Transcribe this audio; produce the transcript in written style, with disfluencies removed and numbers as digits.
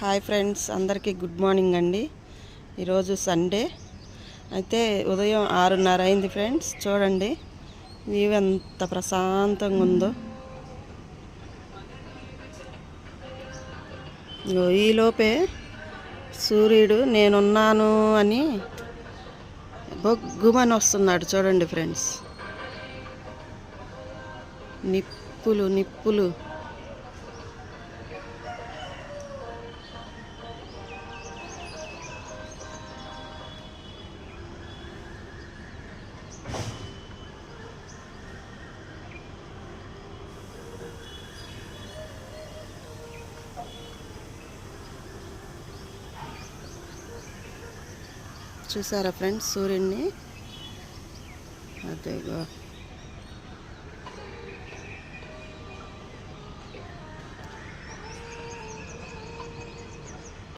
Hi friends, అందరికీ good morning అండి. ఈరోజు సండే అయితే ఉదయం 6:30 అయింది ఫ్రెండ్స్. చూడండి వ్యూ ఎంత ప్రశాంతంగా ఉందో. ఈలోపే సూర్యుడు నేనున్నాను అని బొగ్గుమని వస్తున్నాడు. చూడండి ఫ్రెండ్స్, నిప్పులు నిప్పులు. చూసారా ఫ్రెండ్స్ సూర్యుడిని? అదేగో